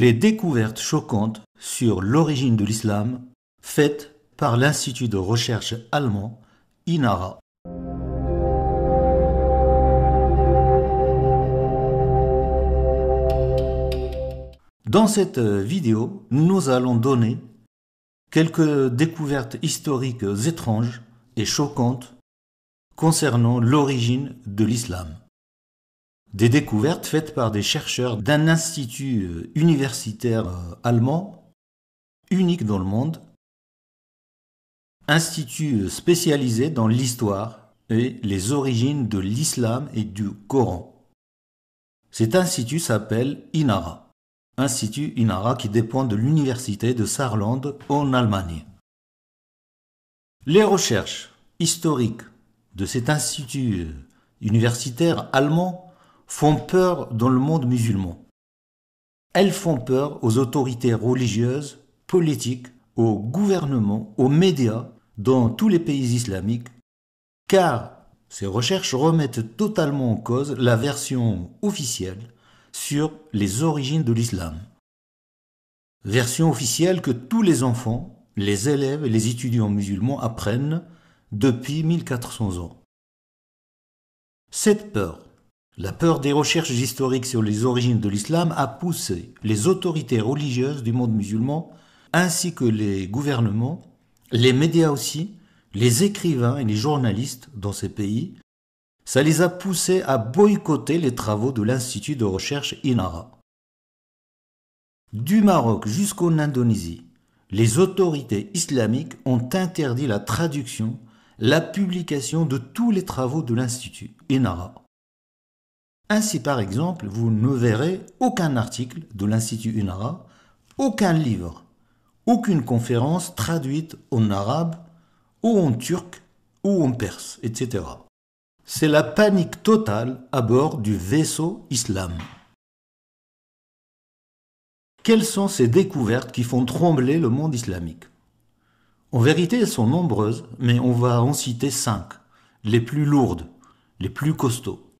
les découvertes choquantes sur l'origine de l'islam faites par l'Institut de recherche allemand INARA. Dans cette vidéo, nous allons donner quelques découvertes historiques étranges et choquantes concernant l'origine de l'islam. Des découvertes faites par des chercheurs d'un institut universitaire allemand, unique dans le monde, institut spécialisé dans l'histoire et les origines de l'islam et du Coran. Cet institut s'appelle INARA, Institut INARA qui dépend de l'université de Saarland en Allemagne. Les recherches historiques de cet institut universitaire allemand font peur dans le monde musulman. Elles font peur aux autorités religieuses, politiques, aux gouvernements, aux médias dans tous les pays islamiques, car ces recherches remettent totalement en cause la version officielle sur les origines de l'islam. Version officielle que tous les enfants, les élèves et les étudiants musulmans apprennent depuis 1400 ans. Cette peur, la peur des recherches historiques sur les origines de l'islam a poussé les autorités religieuses du monde musulman, ainsi que les gouvernements, les médias aussi, les écrivains et les journalistes dans ces pays, ça les a poussés à boycotter les travaux de l'Institut de recherche INARA. Du Maroc jusqu'en Indonésie, les autorités islamiques ont interdit la traduction, la publication de tous les travaux de l'Institut INARA. Ainsi, par exemple, vous ne verrez aucun article de l'Institut INARA, aucun livre, aucune conférence traduite en arabe ou en turc ou en perse, etc. C'est la panique totale à bord du vaisseau islam. Quelles sont ces découvertes qui font trembler le monde islamique? En vérité, elles sont nombreuses, mais on va en citer 5, les plus lourdes, les plus costauds.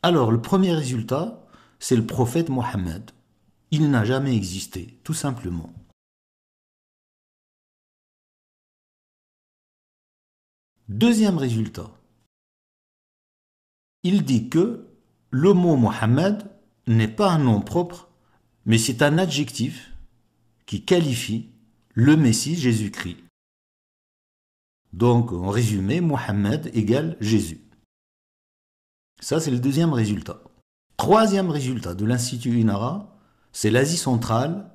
Alors, le premier résultat, c'est le prophète Mohammed. Il n'a jamais existé, tout simplement. Deuxième résultat, il dit que le mot Mohammed n'est pas un nom propre, mais c'est un adjectif qui qualifie le Messie Jésus-Christ. Donc, en résumé, Mohammed égale Jésus. Ça, c'est le deuxième résultat. Troisième résultat de l'Institut INARA, c'est l'Asie centrale,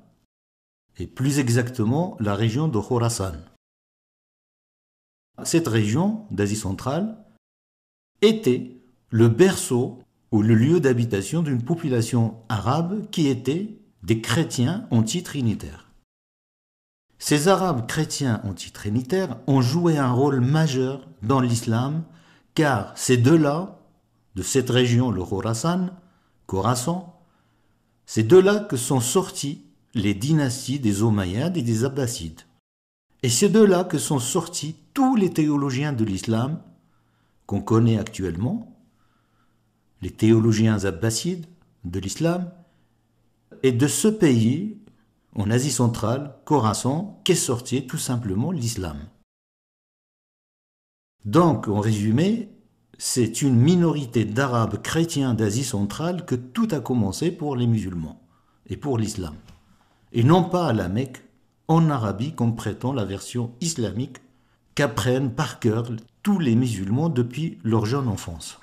et plus exactement la région de Khorasan. Cette région d'Asie centrale était le berceau ou le lieu d'habitation d'une population arabe qui était des chrétiens antitrinitaires. Ces Arabes chrétiens antitrinitaires ont joué un rôle majeur dans l'islam, car c'est de là, de cette région, le Khorasan, c'est de là que sont sorties les dynasties des Omeyyades et des Abbassides. Et c'est de là que sont sortis tous les théologiens de l'islam qu'on connaît actuellement, les théologiens abbassides de l'islam, et de ce pays, en Asie centrale, Khorasan, qu'est sorti tout simplement l'islam. Donc, en résumé, c'est une minorité d'Arabes chrétiens d'Asie centrale que tout a commencé pour les musulmans et pour l'islam. Et non pas à la Mecque, en Arabie, comme prétend la version islamique qu'apprennent par cœur tous les musulmans depuis leur jeune enfance.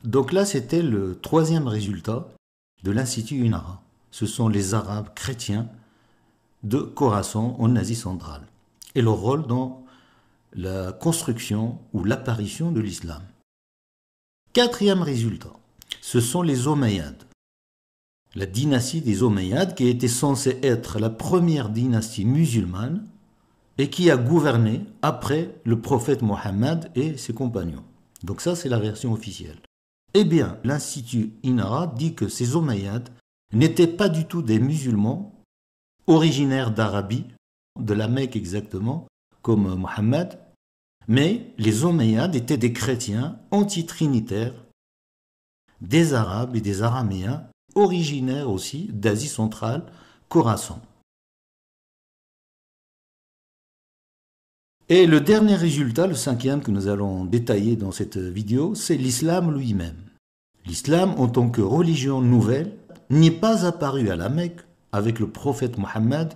Donc là, c'était le troisième résultat de l'Institut INARA. Ce sont les Arabes chrétiens de Khorasan en Asie centrale et leur rôle dans la construction ou l'apparition de l'islam. Quatrième résultat, ce sont les Omeyyades. La dynastie des Omeyyades qui était censée être la première dynastie musulmane et qui a gouverné après le prophète Mohammed et ses compagnons. Donc ça, c'est la version officielle. Eh bien, l'Institut INARA dit que ces Omeyyades n'étaient pas du tout des musulmans originaires d'Arabie, de la Mecque exactement, comme Mohammed, mais les Omeyyades étaient des chrétiens antitrinitaires, des Arabes et des Araméens originaires aussi d'Asie centrale, Khorasan. Et le dernier résultat, le cinquième que nous allons détailler dans cette vidéo, c'est l'islam lui-même. L'islam, en tant que religion nouvelle, n'est pas apparu à la Mecque avec le prophète Mohammed,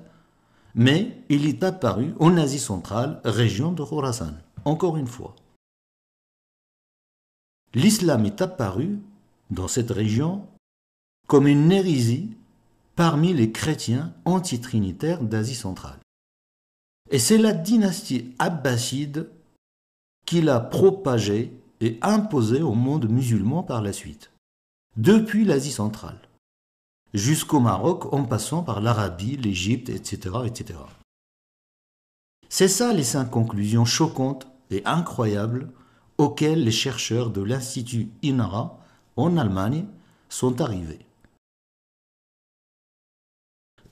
mais il est apparu en Asie centrale, région de Khorasan. Encore une fois. L'islam est apparu dans cette région comme une hérésie parmi les chrétiens antitrinitaires d'Asie centrale. Et c'est la dynastie abbasside qui l'a propagé et imposé au monde musulman par la suite, depuis l'Asie centrale, jusqu'au Maroc en passant par l'Arabie, l'Égypte, etc., etc. C'est ça les 5 conclusions choquantes et incroyables auxquelles les chercheurs de l'Institut INARA en Allemagne sont arrivés.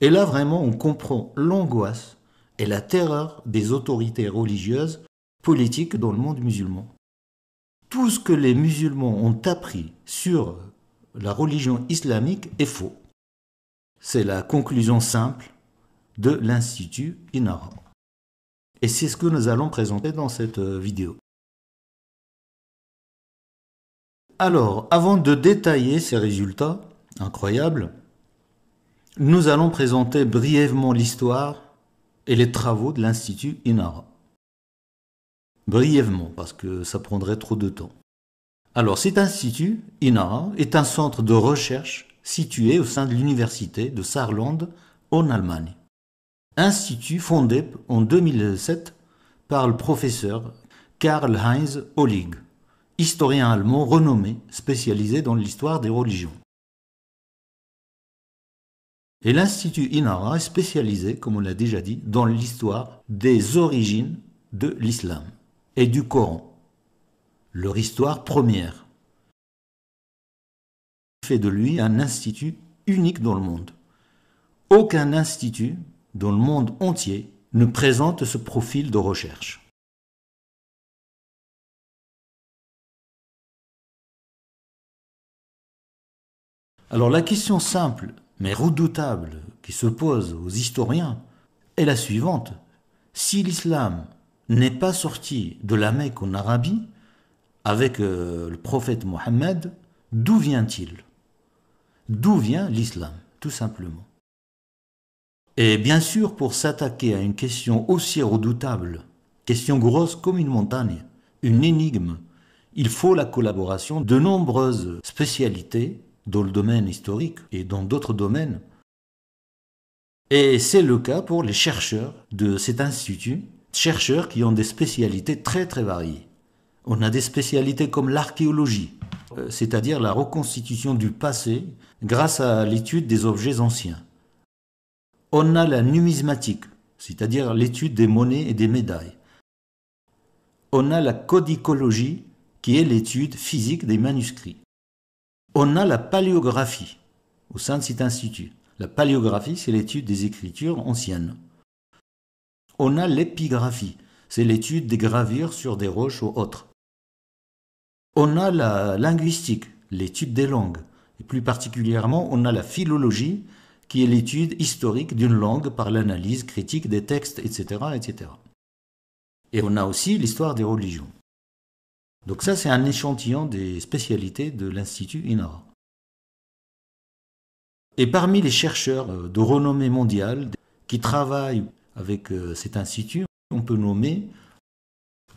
Et là vraiment on comprend l'angoisse et la terreur des autorités religieuses, politiques dans le monde musulman. Tout ce que les musulmans ont appris sur la religion islamique est faux. C'est la conclusion simple de l'Institut INARA. Et c'est ce que nous allons présenter dans cette vidéo. Alors, avant de détailler ces résultats incroyables, nous allons présenter brièvement l'histoire et les travaux de l'Institut INARA. Brièvement, parce que ça prendrait trop de temps. Alors, cet institut, INARA, est un centre de recherche situé au sein de l'université de Saarland, en Allemagne. Institut fondé en 2007 par le professeur Karl-Heinz Ohlig, historien allemand renommé, spécialisé dans l'histoire des religions. Et l'Institut INARA est spécialisé, comme on l'a déjà dit, dans l'histoire des origines de l'islam et du Coran, leur histoire première. Fait de lui un institut unique dans le monde. Aucun institut dans le monde entier ne présente ce profil de recherche. Alors la question simple, mais redoutable, qui se pose aux historiens est la suivante. Si l'islam n'est pas sorti de la Mecque en Arabie, avec le prophète Mohammed, d'où vient-il? D'où vient l'islam, tout simplement? Et bien sûr, pour s'attaquer à une question aussi redoutable, question grosse comme une montagne, une énigme, il faut la collaboration de nombreuses spécialités dans le domaine historique et dans d'autres domaines. Et c'est le cas pour les chercheurs de cet institut, chercheurs qui ont des spécialités très très variées. On a des spécialités comme l'archéologie, c'est-à-dire la reconstitution du passé grâce à l'étude des objets anciens. On a la numismatique, c'est-à-dire l'étude des monnaies et des médailles. On a la codicologie, qui est l'étude physique des manuscrits. On a la paléographie au sein de cet institut. La paléographie, c'est l'étude des écritures anciennes. On a l'épigraphie, c'est l'étude des gravures sur des roches ou autres. On a la linguistique, l'étude des langues. Et plus particulièrement, on a la philologie, qui est l'étude historique d'une langue par l'analyse critique des textes, etc., etc. Et on a aussi l'histoire des religions. Donc ça, c'est un échantillon des spécialités de l'Institut INARA. Et parmi les chercheurs de renommée mondiale qui travaillent avec cet institut, on peut nommer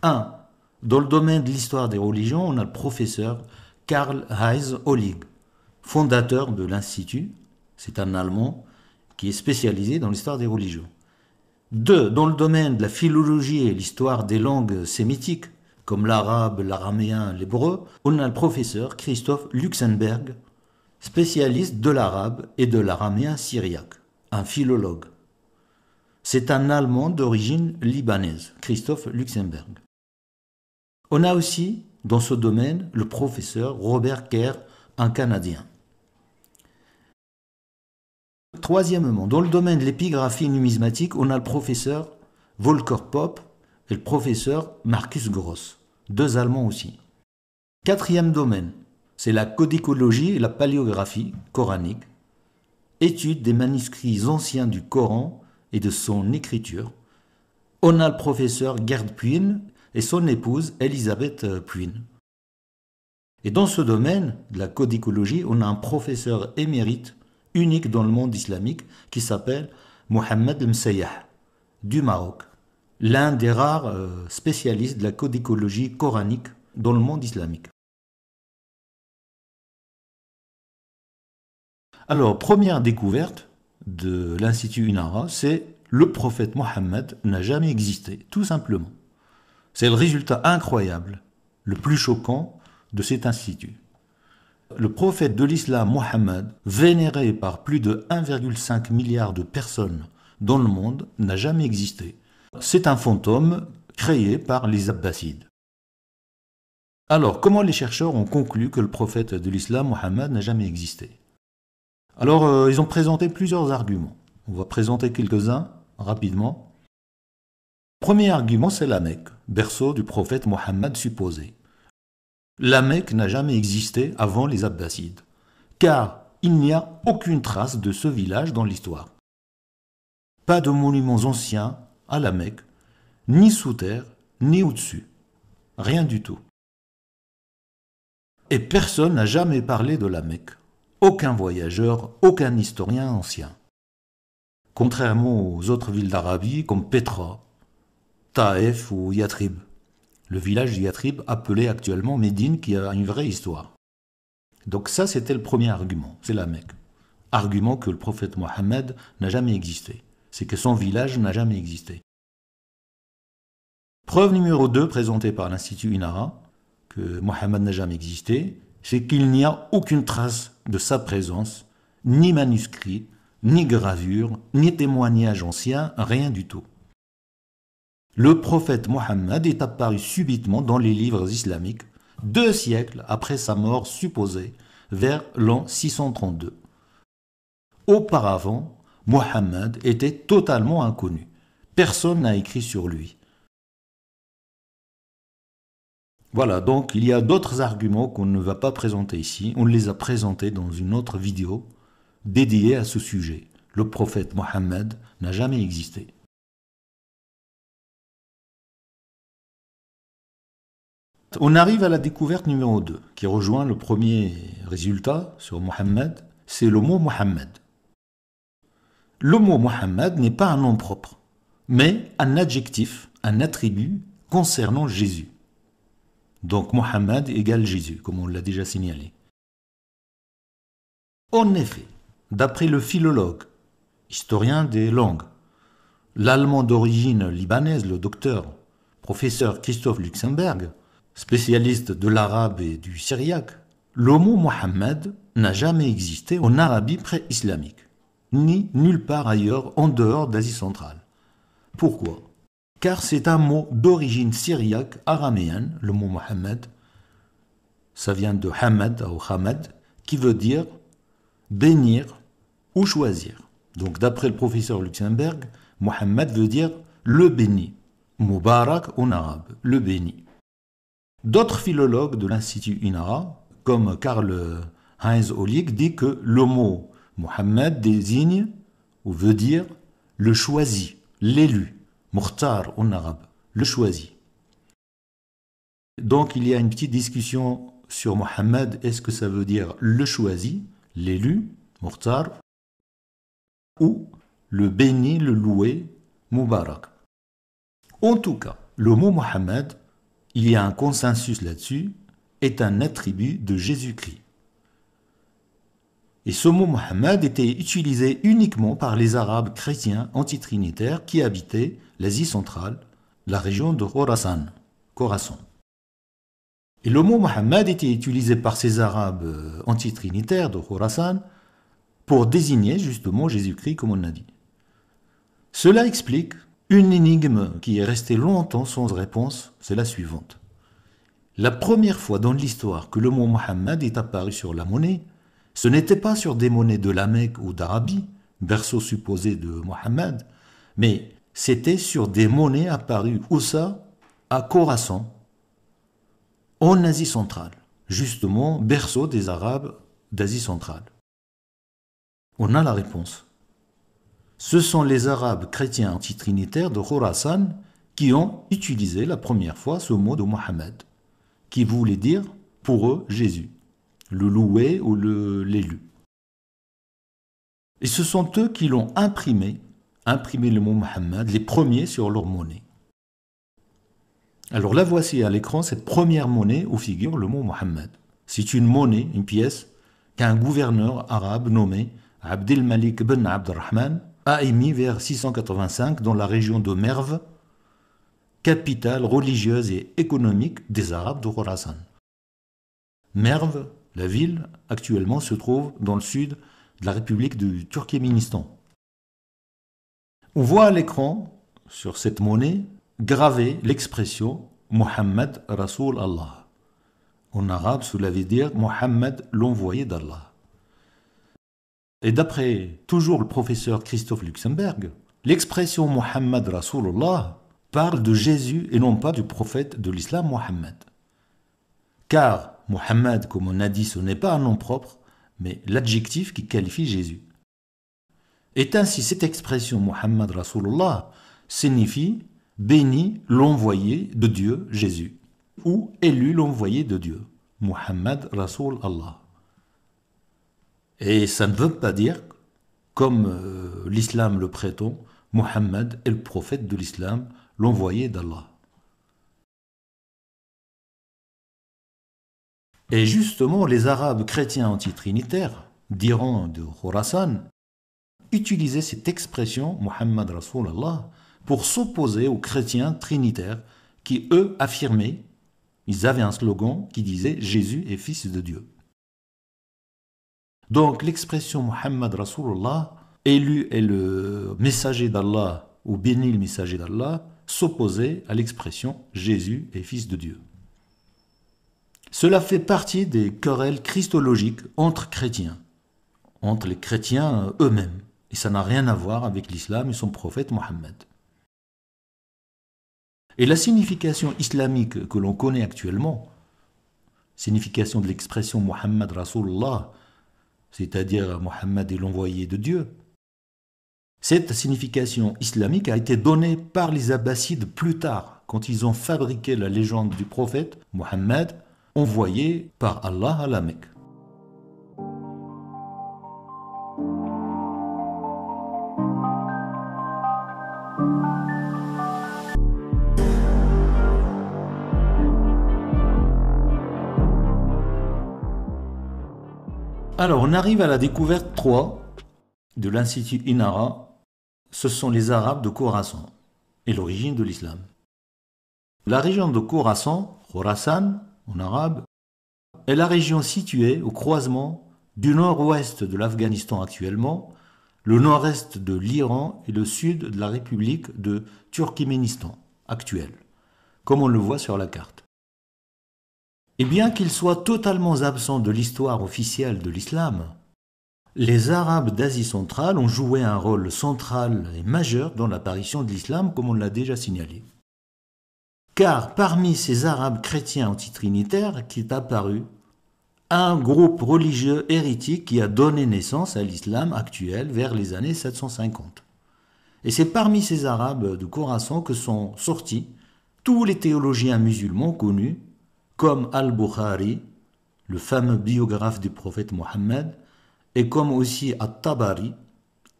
un. Dans le domaine de l'histoire des religions, on a le professeur Karl-Heinz Ohlig, fondateur de l'Institut. C'est un Allemand qui est spécialisé dans l'histoire des religions. 2. Dans le domaine de la philologie et l'histoire des langues sémitiques, comme l'arabe, l'araméen, l'hébreu, on a le professeur Christoph Luxenberg, spécialiste de l'arabe et de l'araméen syriaque, un philologue. C'est un Allemand d'origine libanaise, Christoph Luxemburg. On a aussi, dans ce domaine, le professeur Robert Kerr, un Canadien. Troisièmement, dans le domaine de l'épigraphie numismatique, on a le professeur Volker Popp et le professeur Marcus Gross, deux Allemands aussi. Quatrième domaine, c'est la codicologie et la paléographie coranique, étude des manuscrits anciens du Coran et de son écriture. On a le professeur Gerd Puyn et son épouse Elisabeth Puyn. Et dans ce domaine de la codicologie, on a un professeur émérite, unique dans le monde islamique, qui s'appelle Mohamed El-Msayyah, du Maroc, l'un des rares spécialistes de la codicologie coranique dans le monde islamique. Alors, première découverte de l'Institut Inara, c'est le prophète Mohammed n'a jamais existé, tout simplement. C'est le résultat incroyable, le plus choquant de cet institut. Le prophète de l'islam Mohammed, vénéré par plus de 1,5 milliard de personnes dans le monde, n'a jamais existé. C'est un fantôme créé par les Abbassides. Alors, comment les chercheurs ont conclu que le prophète de l'islam Mohammed n'a jamais existé? Alors, ils ont présenté plusieurs arguments. On va présenter quelques-uns rapidement. Premier argument, c'est la Mecque, berceau du prophète Mohammed supposé. La Mecque n'a jamais existé avant les Abbassides, car il n'y a aucune trace de ce village dans l'histoire. Pas de monuments anciens à la Mecque, ni sous terre, ni au-dessus. Rien du tout. Et personne n'a jamais parlé de la Mecque. Aucun voyageur, aucun historien ancien. Contrairement aux autres villes d'Arabie comme Petra, Taïf ou Yatrib. Le village de Yatrib appelé actuellement Médine qui a une vraie histoire. Donc ça c'était le premier argument, c'est la Mecque. Argument que le prophète Mohammed n'a jamais existé. C'est que son village n'a jamais existé. Preuve numéro 2 présentée par l'Institut Inara, que Mohammed n'a jamais existé, c'est qu'il n'y a aucune trace de sa présence, ni manuscrit, ni gravure, ni témoignage ancien, rien du tout. Le prophète Mohammed est apparu subitement dans les livres islamiques 2 siècles après sa mort supposée, vers l'an 632. Auparavant, Mohammed était totalement inconnu. Personne n'a écrit sur lui. Voilà, donc il y a d'autres arguments qu'on ne va pas présenter ici. On les a présentés dans une autre vidéo dédiée à ce sujet. Le prophète Mohammed n'a jamais existé. On arrive à la découverte numéro 2, qui rejoint le premier résultat sur Mohammed, c'est le mot Mohammed. Le mot Mohammed n'est pas un nom propre, mais un adjectif, un attribut concernant Jésus. Donc Mohammed égale Jésus, comme on l'a déjà signalé. En effet, d'après le philologue, historien des langues, l'allemand d'origine libanaise, le docteur, professeur Christophe Luxemberg, spécialiste de l'arabe et du syriaque, le mot Mohammed n'a jamais existé en Arabie pré-islamique, ni nulle part ailleurs en dehors d'Asie centrale. Pourquoi? Car c'est un mot d'origine syriaque araméenne, le mot Mohammed. Ça vient de Hamad ou Hamad, qui veut dire bénir ou choisir. Donc d'après le professeur Luxemberg, Mohammed veut dire le béni. Mubarak en arabe, le béni. D'autres philologues de l'Institut Inara, comme Karl-Heinz Hollig, dit que le mot Mohammed désigne ou veut dire le choisi, l'élu. Mukhtar en arabe, le choisi. Donc il y a une petite discussion sur Mohammed, est-ce que ça veut dire le choisi, l'élu, Mukhtar, ou le béni, le loué, Mubarak. En tout cas, le mot Mohammed, il y a un consensus là-dessus, est un attribut de Jésus-Christ. Et ce mot Mohammed était utilisé uniquement par les Arabes chrétiens antitrinitaires qui habitaient l'Asie centrale, la région de Khorasan. Et le mot Mohammed était utilisé par ces Arabes antitrinitaires de Khorasan pour désigner justement Jésus-Christ, comme on a dit. Cela explique une énigme qui est restée longtemps sans réponse, c'est la suivante. La première fois dans l'histoire que le mot Mohammed est apparu sur la monnaie, ce n'était pas sur des monnaies de la Mecque ou d'Arabie, berceau supposé de Mohammed, mais c'était sur des monnaies apparues où ça, à Khorasan, en Asie centrale, justement berceau des Arabes d'Asie centrale? On a la réponse. Ce sont les Arabes chrétiens antitrinitaires de Khorasan qui ont utilisé la première fois ce mot de Mohammed, qui voulait dire pour eux Jésus, le loué ou l'élu. Et ce sont eux qui l'ont imprimé le mot Mohammed, les premiers sur leur monnaie. Alors là, voici à l'écran cette première monnaie où figure le mot Mohammed. C'est une monnaie, une pièce, qu'un gouverneur arabe nommé Abdel Malik ben Abdelrahman a émis vers 685 dans la région de Merv, capitale religieuse et économique des Arabes de Khorasan. Merv, la ville, actuellement se trouve dans le sud de la République du Turkménistan. On voit à l'écran, sur cette monnaie, gravée l'expression Muhammad Rasoul Allah. En arabe, cela veut dire Mohammed l'envoyé d'Allah. Et d'après toujours le professeur Christophe Luxembourg, l'expression Muhammad Rasulullah parle de Jésus et non pas du prophète de l'islam Mohammed. Car Mohammed, comme on a dit, ce n'est pas un nom propre, mais l'adjectif qui qualifie Jésus. Et ainsi, cette expression Muhammad Rasulullah signifie béni l'envoyé de Dieu, Jésus, ou élu l'envoyé de Dieu, Muhammad Rasul Allah. Et ça ne veut pas dire, comme l'islam le prétend, Mohammed est le prophète de l'islam, l'envoyé d'Allah. Et justement, les Arabes chrétiens antitrinitaires d'Iran, de Khorasan, utilisaient cette expression Muhammad Rasul Allah pour s'opposer aux chrétiens trinitaires qui, eux, affirmaient, ils avaient un slogan qui disait Jésus est fils de Dieu. Donc l'expression Muhammad Rasulullah, élu est le messager d'Allah ou béni le messager d'Allah, s'opposait à l'expression Jésus est fils de Dieu. Cela fait partie des querelles christologiques entre chrétiens, entre les chrétiens eux-mêmes. Et ça n'a rien à voir avec l'islam et son prophète Mohammed. Et la signification islamique que l'on connaît actuellement, signification de l'expression Muhammad Rasulullah, c'est-à-dire Mohammed est l'envoyé de Dieu, cette signification islamique a été donnée par les Abbassides plus tard, quand ils ont fabriqué la légende du prophète Mohammed, envoyé par Allah à la Mecque. Alors, on arrive à la découverte 3 de l'Institut Inara. Ce sont les Arabes de Khorasan et l'origine de l'islam. La région de Khorasan, Khorasan en arabe, est la région située au croisement du nord-ouest de l'Afghanistan actuellement, le nord-est de l'Iran et le sud de la République de Turkménistan actuelle, comme on le voit sur la carte. Et bien qu'ils soient totalement absents de l'histoire officielle de l'islam, les Arabes d'Asie centrale ont joué un rôle central et majeur dans l'apparition de l'islam, comme on l'a déjà signalé. Car parmi ces Arabes chrétiens antitrinitaires qui est apparu un groupe religieux hérétique qui a donné naissance à l'islam actuel vers les années 750. Et c'est parmi ces Arabes de Khorasan que sont sortis tous les théologiens musulmans connus, comme Al-Bukhari, le fameux biographe du prophète Mohammed, et comme aussi At-Tabari,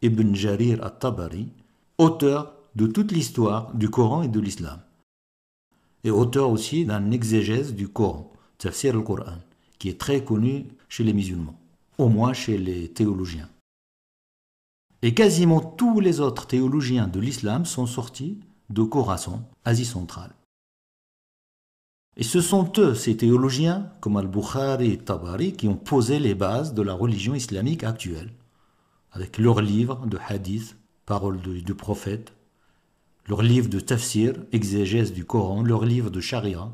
Ibn Jarir At-Tabari, auteur de toute l'histoire du Coran et de l'islam, et auteur aussi d'un exégèse du Coran, Tafsir al-Qur'an, qui est très connu chez les musulmans, au moins chez les théologiens. Et quasiment tous les autres théologiens de l'islam sont sortis de Khorasan, Asie centrale. Et ce sont eux, ces théologiens, comme Al-Bukhari et Tabari, qui ont posé les bases de la religion islamique actuelle, avec leurs livres de hadith, paroles du prophète, leurs livres de tafsir, exégèse du Coran, leurs livres de charia,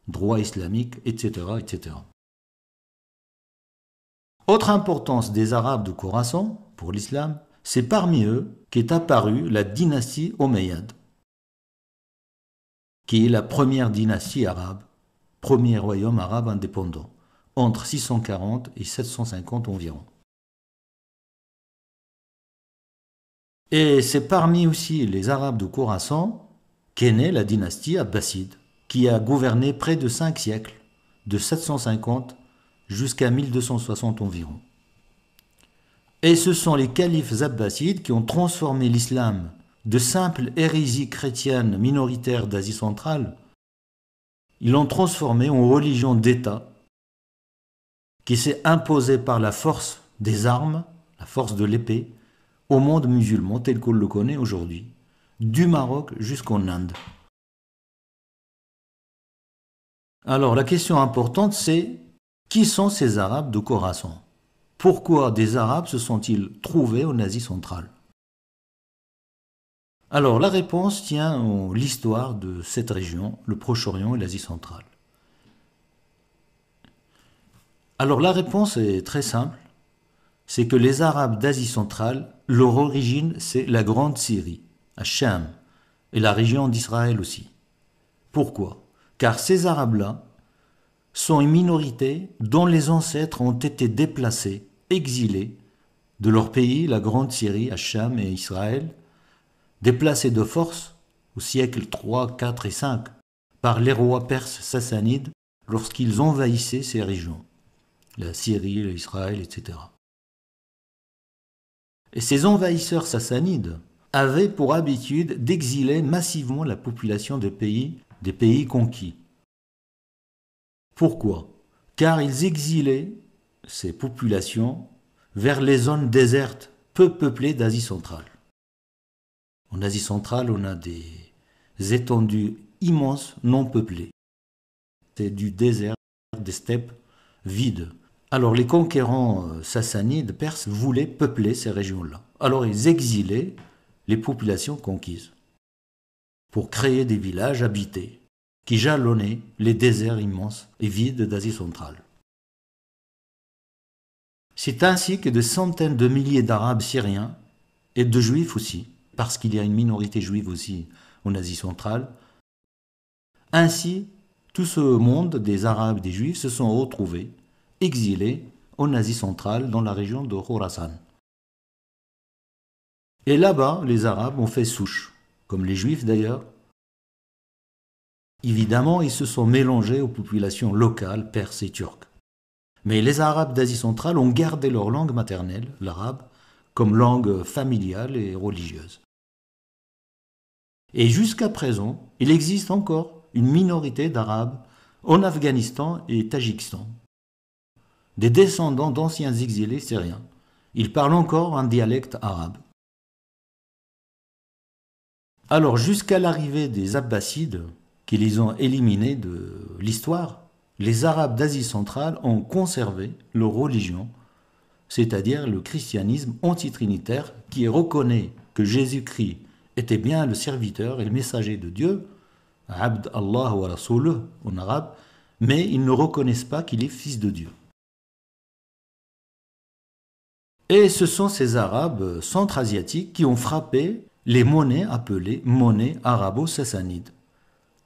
droit islamique, etc., etc. Autre importance des Arabes de Khorasan pour l'islam, c'est parmi eux qu'est apparue la dynastie Omeyyade, qui est la première dynastie arabe, premier royaume arabe indépendant, entre 640 et 750 environ. Et c'est parmi aussi les Arabes de Khorassan qu'est née la dynastie abbasside, qui a gouverné près de 5 siècles, de 750 jusqu'à 1260 environ. Et ce sont les califes abbassides qui ont transformé l'islam de simple hérésie chrétienne minoritaire d'Asie centrale. Ils l'ont transformé en religion d'État qui s'est imposée par la force des armes, la force de l'épée, au monde musulman tel qu'on le connaît aujourd'hui, du Maroc jusqu'en Inde. Alors la question importante c'est, qui sont ces Arabes de Khorassan? Pourquoi des Arabes se sont-ils trouvés en Asie centrale? Alors la réponse tient en l'histoire de cette région, le Proche-Orient et l'Asie centrale. Alors la réponse est très simple, c'est que les Arabes d'Asie centrale, leur origine c'est la Grande Syrie, à Cham, et la région d'Israël aussi. Pourquoi? Car ces Arabes-là sont une minorité dont les ancêtres ont été déplacés, exilés de leur pays, la Grande Syrie, à Cham et Israël, déplacés de force au siècle 3, 4 et 5 par les rois perses sassanides lorsqu'ils envahissaient ces régions, la Syrie, l'Israël, etc. Et ces envahisseurs sassanides avaient pour habitude d'exiler massivement la population des pays conquis. Pourquoi? Car ils exilaient ces populations vers les zones désertes peu peuplées d'Asie centrale. En Asie centrale, on a des étendues immenses non peuplées. C'est du désert, des steppes vides. Alors les conquérants sassanides perses voulaient peupler ces régions-là. Alors ils exilaient les populations conquises pour créer des villages habités qui jalonnaient les déserts immenses et vides d'Asie centrale. C'est ainsi que des centaines de milliers d'Arabes syriens et de Juifs aussi, parce qu'il y a une minorité juive aussi en Asie centrale, ainsi tout ce monde des Arabes et des Juifs se sont retrouvés exilés en Asie centrale dans la région de Khorassan. Et là-bas, les Arabes ont fait souche, comme les Juifs d'ailleurs. Évidemment, ils se sont mélangés aux populations locales, perses et turques. Mais les Arabes d'Asie centrale ont gardé leur langue maternelle, l'arabe, comme langue familiale et religieuse. Et jusqu'à présent, il existe encore une minorité d'Arabes en Afghanistan et Tadjikistan, des descendants d'anciens exilés syriens. Ils parlent encore un dialecte arabe. Alors, jusqu'à l'arrivée des Abbassides, qui les ont éliminés de l'histoire, les Arabes d'Asie centrale ont conservé leur religion, c'est-à-dire le christianisme antitrinitaire qui reconnaît que Jésus-Christ était bien le serviteur et le messager de Dieu, Abd Allah wa Rasuluh en arabe, mais ils ne reconnaissent pas qu'il est fils de Dieu. Et ce sont ces Arabes centra-asiatiques qui ont frappé les monnaies appelées monnaies arabo-sassanides,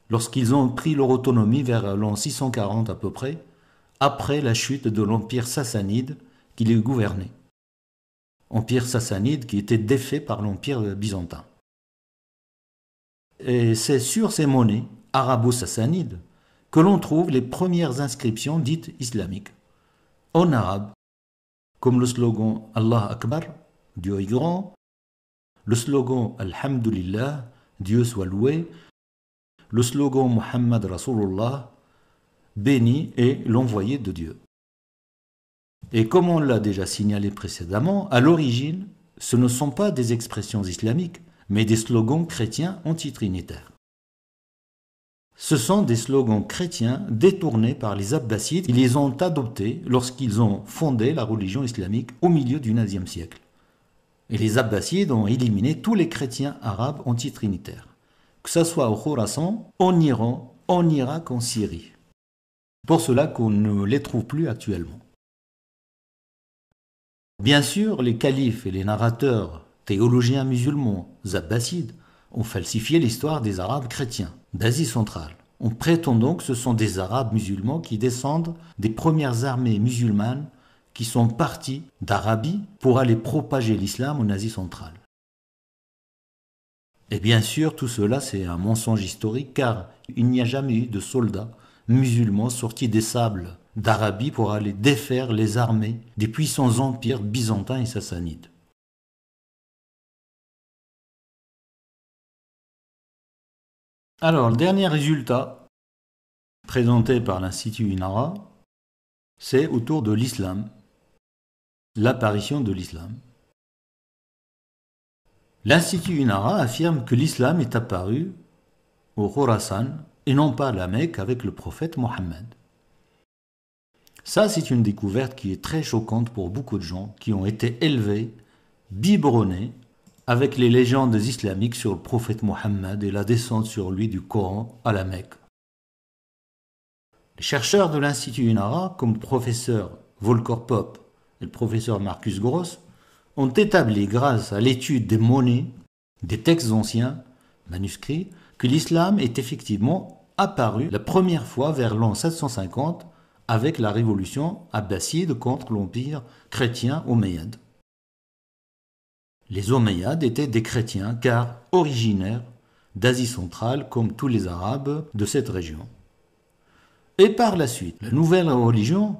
lorsqu'ils ont pris leur autonomie vers l'an 640 à peu près, après la chute de l'empire sassanide qui les gouvernait. Empire sassanide qui était défait par l'empire byzantin. Et c'est sur ces monnaies arabo-sassanides que l'on trouve les premières inscriptions dites islamiques, en arabe, comme le slogan Allah Akbar, Dieu est grand, le slogan Alhamdulillah, Dieu soit loué, le slogan Muhammad Rasulullah, béni est l'envoyé de Dieu. Et comme on l'a déjà signalé précédemment, à l'origine, ce ne sont pas des expressions islamiques, mais des slogans chrétiens antitrinitaires. Ce sont des slogans chrétiens détournés par les Abbassides. Ils les ont adoptés lorsqu'ils ont fondé la religion islamique au milieu du IXe siècle. Et les Abbassides ont éliminé tous les chrétiens arabes antitrinitaires, que ce soit au Khorassan, en Iran, en Irak, en Syrie. Pour cela qu'on ne les trouve plus actuellement. Bien sûr, les califes et les narrateurs théologiens musulmans abbassides ont falsifié l'histoire des Arabes chrétiens d'Asie centrale On prétend donc que ce sont des Arabes musulmans qui descendent des premières armées musulmanes qui sont parties d'Arabie pour aller propager l'islam en Asie centrale. Et bien sûr, tout cela, c'est un mensonge historique car il n'y a jamais eu de soldats musulmans sortis des sables d'Arabie pour aller défaire les armées des puissants empires byzantins et sassanides. Alors, le dernier résultat présenté par l'Institut Inara, c'est autour de l'islam, l'apparition de l'islam. L'Institut Inara affirme que l'islam est apparu au Khorasan et non pas à la Mecque avec le prophète Mohammed. Ça, c'est une découverte qui est très choquante pour beaucoup de gens qui ont été élevés, biberonnés avec les légendes islamiques sur le prophète Mohammed et la descente sur lui du Coran à la Mecque. Les chercheurs de l'Institut Inara, comme le professeur Volker Popp et le professeur Marcus Gross, ont établi, grâce à l'étude des monnaies, des textes anciens, manuscrits, que l'islam est effectivement apparu la première fois vers l'an 750 avec la révolution abbasside contre l'empire chrétien omeyyade. Les Omeyyades étaient des chrétiens car originaires d'Asie centrale comme tous les Arabes de cette région. Et par la suite, la nouvelle religion,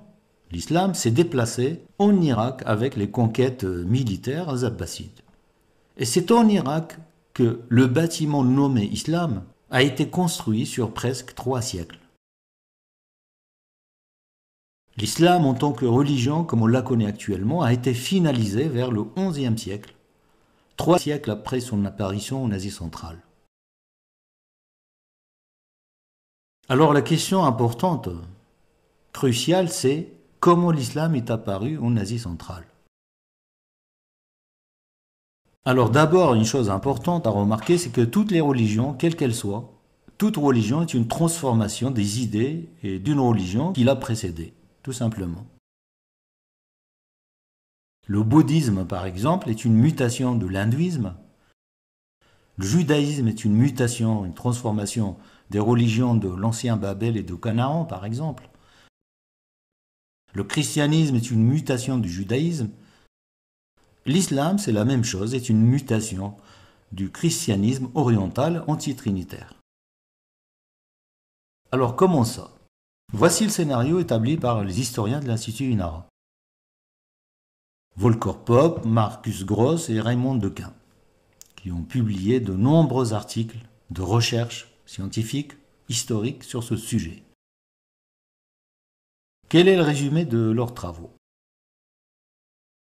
l'islam, s'est déplacée en Irak avec les conquêtes militaires abbassides. Et c'est en Irak que le bâtiment nommé islam a été construit sur presque 3 siècles. L'islam en tant que religion, comme on la connaît actuellement, a été finalisé vers le XIe siècle, 3 siècles après son apparition en Asie centrale. Alors la question importante, cruciale, c'est comment l'islam est apparu en Asie centrale. Alors d'abord, une chose importante à remarquer, c'est que toutes les religions, quelles qu'elles soient, toute religion est une transformation des idées et d'une religion qui l'a précédée, tout simplement. Le bouddhisme, par exemple, est une mutation de l'hindouisme. Le judaïsme est une mutation, une transformation des religions de l'ancien Babel et de Canaan, par exemple. Le christianisme est une mutation du judaïsme. L'islam, c'est la même chose, est une mutation du christianisme oriental antitrinitaire. Alors comment ça? Voici le scénario établi par les historiens de l'Institut Inara. Volker Popp, Marcus Gross et Raymond Dequin, qui ont publié de nombreux articles de recherche scientifique, historique sur ce sujet. Quel est le résumé de leurs travaux?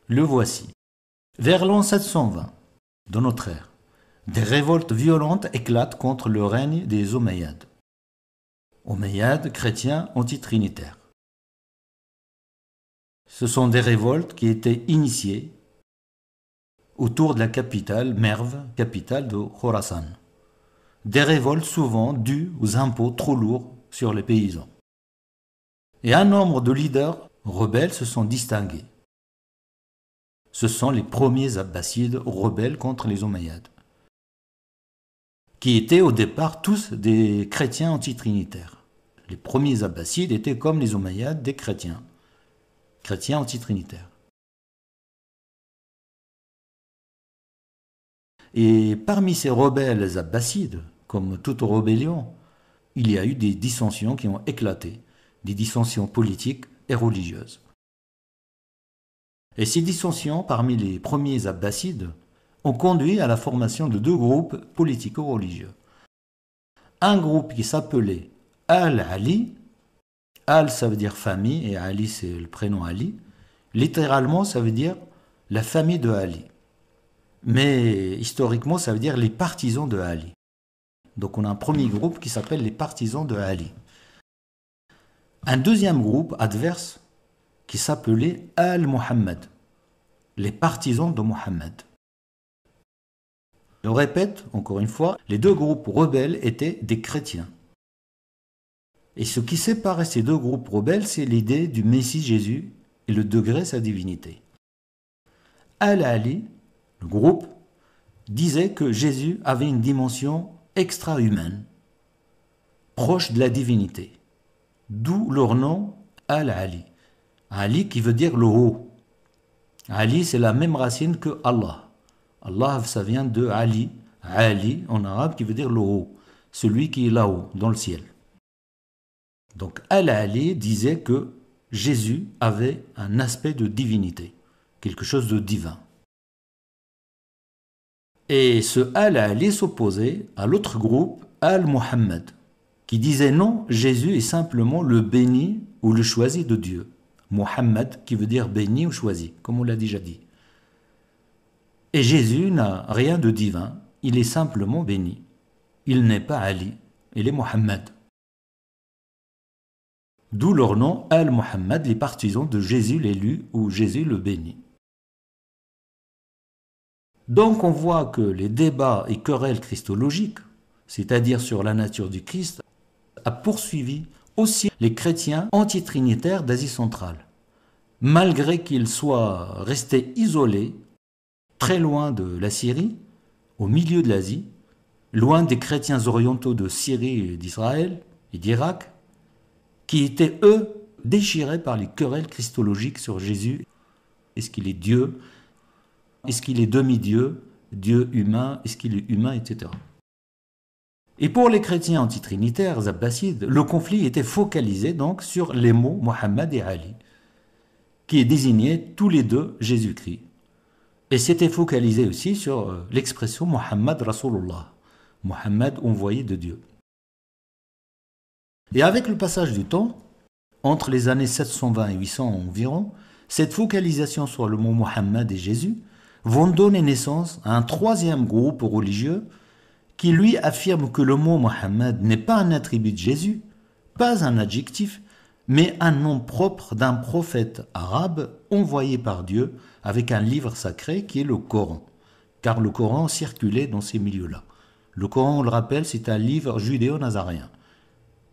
Le voici. Vers l'an 720, de notre ère, des révoltes violentes éclatent contre le règne des Omeyyades. Omeyyades, chrétiens antitrinitaires. Ce sont des révoltes qui étaient initiées autour de la capitale, Merv, capitale de Khorasan. Des révoltes souvent dues aux impôts trop lourds sur les paysans. Et un nombre de leaders rebelles se sont distingués. Ce sont les premiers abbassides rebelles contre les Omeyyades, qui étaient au départ tous des chrétiens antitrinitaires. Les premiers abbassides étaient comme les Omeyyades, des chrétiens antitrinitaires. Et parmi ces rebelles abbassides, comme toute rébellion, il y a eu des dissensions qui ont éclaté, des dissensions politiques et religieuses. Et ces dissensions parmi les premiers abbassides ont conduit à la formation de 2 groupes politico-religieux. Un groupe qui s'appelait Al-Ali. Al, ça veut dire famille, et Ali, c'est le prénom Ali. Littéralement, ça veut dire la famille de Ali. Mais historiquement, ça veut dire les partisans de Ali. Donc on a un premier groupe qui s'appelle les partisans de Ali. Un deuxième groupe adverse qui s'appelait Al-Muhammad, les partisans de Mohammed. Je répète encore une fois, les 2 groupes rebelles étaient des chrétiens. Et ce qui séparait ces 2 groupes rebelles, c'est l'idée du Messie Jésus et le degré de sa divinité. Al-Ali, le groupe, disait que Jésus avait une dimension extra-humaine proches de la divinité. D'où leur nom Al-Ali. Ali qui veut dire le haut. Ali, c'est la même racine que Allah. Allah, ça vient de Ali. Ali en arabe qui veut dire le haut. Celui qui est là-haut, dans le ciel. Donc Al-Ali disait que Jésus avait un aspect de divinité, quelque chose de divin. Et ce Al-Ali s'opposait à l'autre groupe, Al-Muhammad, qui disait non, Jésus est simplement le béni ou le choisi de Dieu. Muhammad qui veut dire béni ou choisi, comme on l'a déjà dit. Et Jésus n'a rien de divin, il est simplement béni. Il n'est pas Ali, il est Muhammad. D'où leur nom Al-Muhammad, les partisans de Jésus l'élu ou Jésus le béni. Donc on voit que les débats et querelles christologiques, c'est-à-dire sur la nature du Christ, a poursuivi aussi les chrétiens antitrinitaires d'Asie centrale, malgré qu'ils soient restés isolés, très loin de la Syrie, au milieu de l'Asie, loin des chrétiens orientaux de Syrie et d'Israël et d'Irak, qui étaient, eux, déchirés par les querelles christologiques sur Jésus. Est-ce qu'il est Dieu? Est-ce qu'il est demi-dieu? Dieu humain? Est-ce qu'il est humain? Etc. Et pour les chrétiens antitrinitaires abbassides, le conflit était focalisé donc sur les mots Mohammed et Ali, qui désignaient tous les deux Jésus-Christ. Et c'était focalisé aussi sur l'expression Muhammad Rasulullah, Muhammad envoyé de Dieu. Et avec le passage du temps, entre les années 720 et 800 environ, cette focalisation sur le mot Muhammad et Jésus vont donner naissance à un troisième groupe religieux qui lui affirme que le mot Muhammad n'est pas un attribut de Jésus, pas un adjectif, mais un nom propre d'un prophète arabe envoyé par Dieu avec un livre sacré qui est le Coran, car le Coran circulait dans ces milieux-là. Le Coran, on le rappelle, c'est un livre judéo-nazaréen.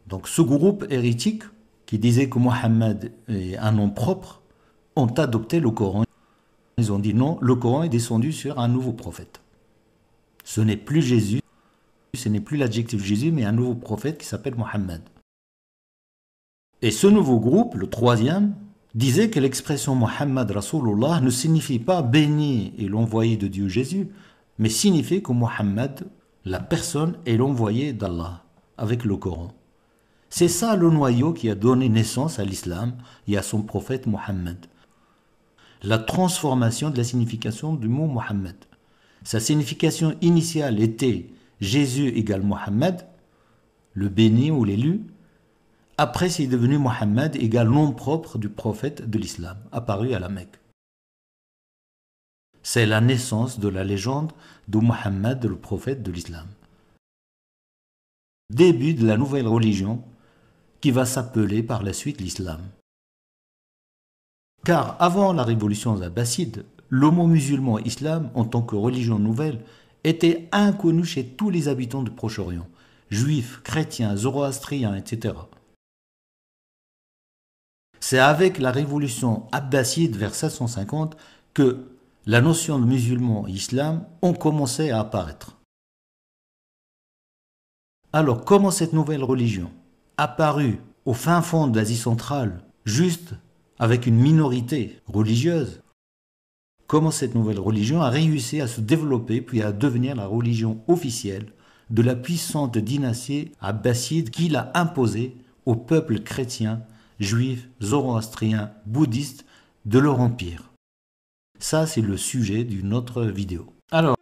Donc ce groupe hérétique qui disait que Mohammed est un nom propre ont adopté le Coran. Ils ont dit non, le Coran est descendu sur un nouveau prophète. Ce n'est plus Jésus, ce n'est plus l'adjectif Jésus, mais un nouveau prophète qui s'appelle Mohammed. Et ce nouveau groupe, le troisième, disait que l'expression Muhammad Rasulullah ne signifie pas béni et l'envoyé de Dieu Jésus, mais signifie que Muhammad, la personne, est l'envoyé d'Allah avec le Coran. C'est ça le noyau qui a donné naissance à l'islam et à son prophète Muhammad. La transformation de la signification du mot Muhammad. Sa signification initiale était Jésus égale Muhammad, le béni ou l'élu. Après, c'est devenu Muhammad égale nom propre du prophète de l'islam, apparu à la Mecque. C'est la naissance de la légende de Muhammad, le prophète de l'islam. Début de la nouvelle religion qui va s'appeler par la suite l'islam. Car avant la révolution abbasside, le mot musulman islam en tant que religion nouvelle était inconnu chez tous les habitants du Proche-Orient, juifs, chrétiens, zoroastriens, etc. C'est avec la révolution abbasside vers 750 que la notion de musulman et islam ont commencé à apparaître. Alors comment cette nouvelle religion, apparue au fin fond de l'Asie centrale, juste avec une minorité religieuse, comment cette nouvelle religion a réussi à se développer puis à devenir la religion officielle de la puissante dynastie abbasside qui l'a imposée au peuple chrétien, juif, zoroastrien, bouddhiste de leur empire. Ça, c'est le sujet d'une autre vidéo. Alors,